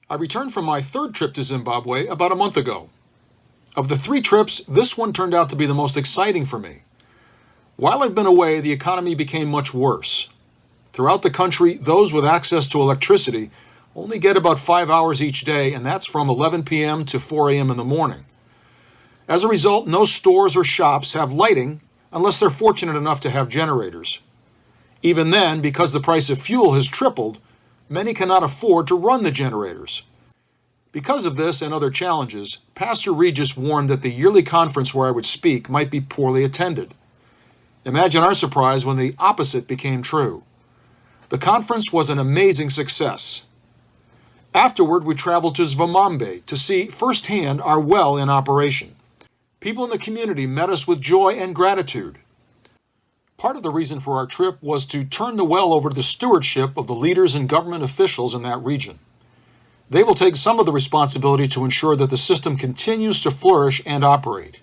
I returned from my third trip to Zimbabwe about a month ago. Of the 3 trips, this one turned out to be the most exciting for me. While I've been away, the economy became much worse. Throughout the country, those with access to electricity only get about 5 hours each day, and that's from 11 p.m. to 4 a.m. in the morning. As a result, no stores or shops have lighting unless they're fortunate enough to have generators. Even then, because the price of fuel has tripled, many cannot afford to run the generators. Because of this and other challenges, Pastor Regis warned that the yearly conference where I would speak might be poorly attended. Imagine our surprise when the opposite became true. The conference was an amazing success. Afterward, we traveled to Zimbabwe to see firsthand our well in operation. People in the community met us with joy and gratitude. Part of the reason for our trip was to turn the well over to the stewardship of the leaders and government officials in that region. They will take some of the responsibility to ensure that the system continues to flourish and operate.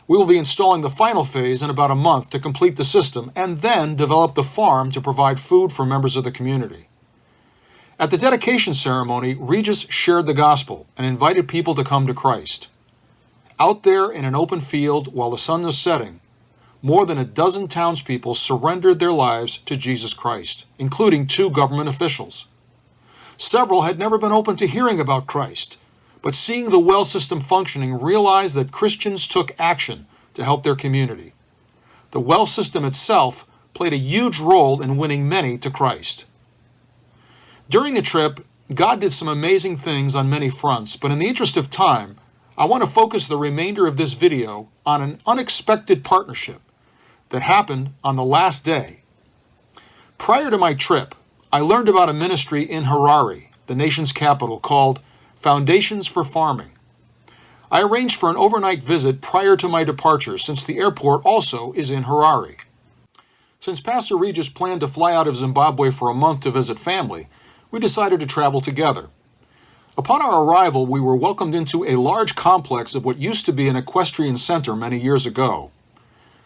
We will be installing the final phase in about a month to complete the system and then develop the farm to provide food for members of the community. At the dedication ceremony, Regis shared the gospel and invited people to come to Christ. Out there in an open field while the sun was setting, more than a dozen townspeople surrendered their lives to Jesus Christ, including 2 government officials. Several had never been open to hearing about Christ, but seeing the well system functioning realized that Christians took action to help their community. The well system itself played a huge role in winning many to Christ. During the trip, God did some amazing things on many fronts, but in the interest of time, I want to focus the remainder of this video on an unexpected partnership that happened on the last day. Prior to my trip, I learned about a ministry in Harare, the nation's capital, called Foundations for Farming. I arranged for an overnight visit prior to my departure, since the airport also is in Harare. Since Pastor Regis planned to fly out of Zimbabwe for a month to visit family, we decided to travel together. Upon our arrival, we were welcomed into a large complex of what used to be an equestrian center many years ago.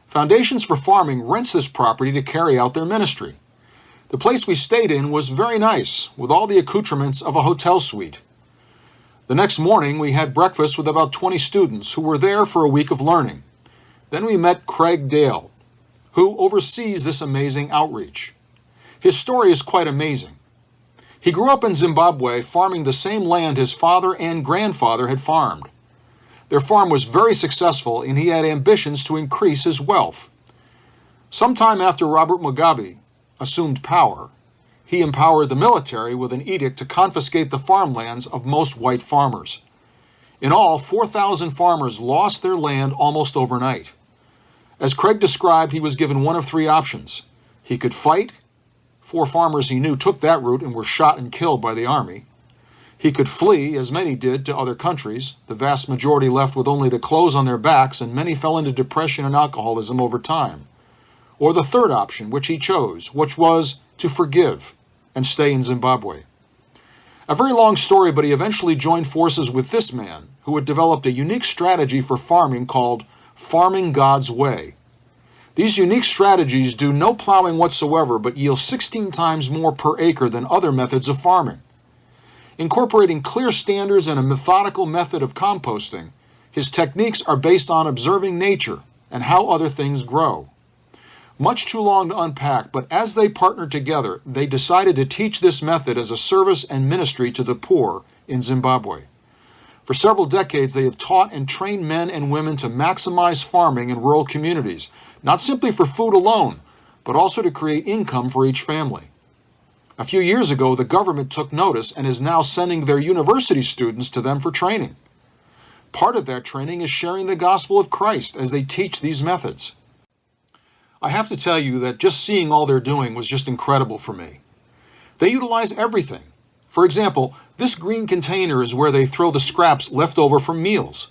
Foundations for Farming rents this property to carry out their ministry. The place we stayed in was very nice, with all the accoutrements of a hotel suite. The next morning, we had breakfast with about 20 students who were there for a week of learning. Then we met Craig Dale, who oversees this amazing outreach. His story is quite amazing. He grew up in Zimbabwe farming the same land his father and grandfather had farmed. Their farm was very successful, and he had ambitions to increase his wealth. Sometime after Robert Mugabe assumed power, he empowered the military with an edict to confiscate the farmlands of most white farmers. In all, 4,000 farmers lost their land almost overnight. As Craig described, he was given one of 3 options. He could fight. 4 farmers he knew took that route and were shot and killed by the army. He could flee, as many did, to other countries. The vast majority left with only the clothes on their backs, and many fell into depression and alcoholism over time. Or the third option, which he chose, which was to forgive and stay in Zimbabwe. A very long story, but he eventually joined forces with this man, who had developed a unique strategy for farming called Farming God's Way. These unique strategies do no plowing whatsoever, but yield 16 times more per acre than other methods of farming. Incorporating clear standards and a methodical method of composting, his techniques are based on observing nature and how other things grow. Much too long to unpack, but as they partnered together, they decided to teach this method as a service and ministry to the poor in Zimbabwe. For several decades, they have taught and trained men and women to maximize farming in rural communities, not simply for food alone, but also to create income for each family. A few years ago, the government took notice and is now sending their university students to them for training. Part of that training is sharing the gospel of Christ as they teach these methods. I have to tell you that just seeing all they're doing was just incredible for me. They utilize everything. For example, this green container is where they throw the scraps left over from meals.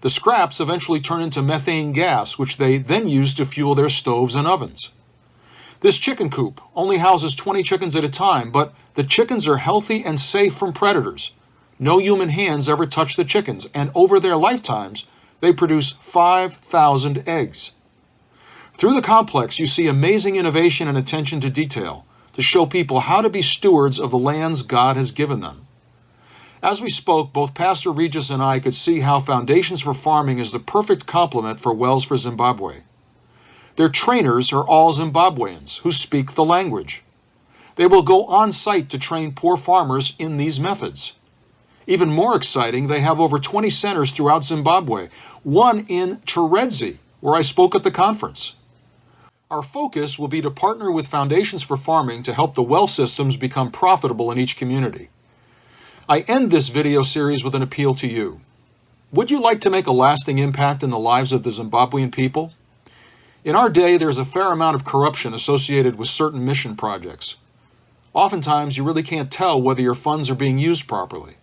The scraps eventually turn into methane gas, which they then use to fuel their stoves and ovens. This chicken coop only houses 20 chickens at a time, but the chickens are healthy and safe from predators. No human hands ever touch the chickens, and over their lifetimes, they produce 5,000 eggs. Through the complex, you see amazing innovation and attention to detail to show people how to be stewards of the lands God has given them. As we spoke, both Pastor Regis and I could see how Foundations for Farming is the perfect complement for Wells for Zimbabwe. Their trainers are all Zimbabweans who speak the language. They will go on site to train poor farmers in these methods. Even more exciting, they have over 20 centers throughout Zimbabwe, one in Chiredzi, where I spoke at the conference. Our focus will be to partner with Foundations for Farming to help the well systems become profitable in each community. I end this video series with an appeal to you. Would you like to make a lasting impact in the lives of the Zimbabwean people? In our day, there's a fair amount of corruption associated with certain mission projects. Oftentimes, you really can't tell whether your funds are being used properly.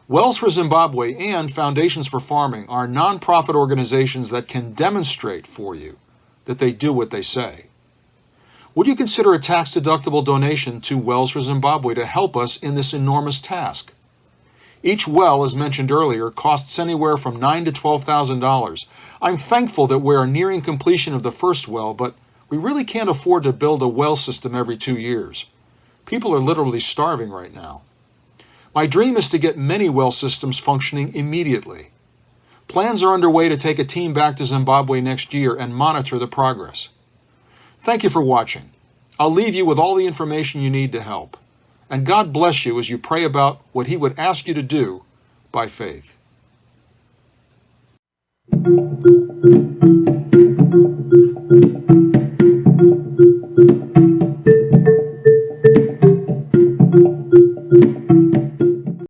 Wells for Zimbabwe and Foundations for Farming are nonprofit organizations that can demonstrate for you that they do what they say. Would you consider a tax-deductible donation to Wells for Zimbabwe to help us in this enormous task? Each well, as mentioned earlier, costs anywhere from $9,000 to $12,000. I'm thankful that we are nearing completion of the first well, but we really can't afford to build a well system every 2 years. People are literally starving right now. My dream is to get many well systems functioning immediately. Plans are underway to take a team back to Zimbabwe next year and monitor the progress. Thank you for watching. I'll leave you with all the information you need to help. And God bless you as you pray about what He would ask you to do by faith.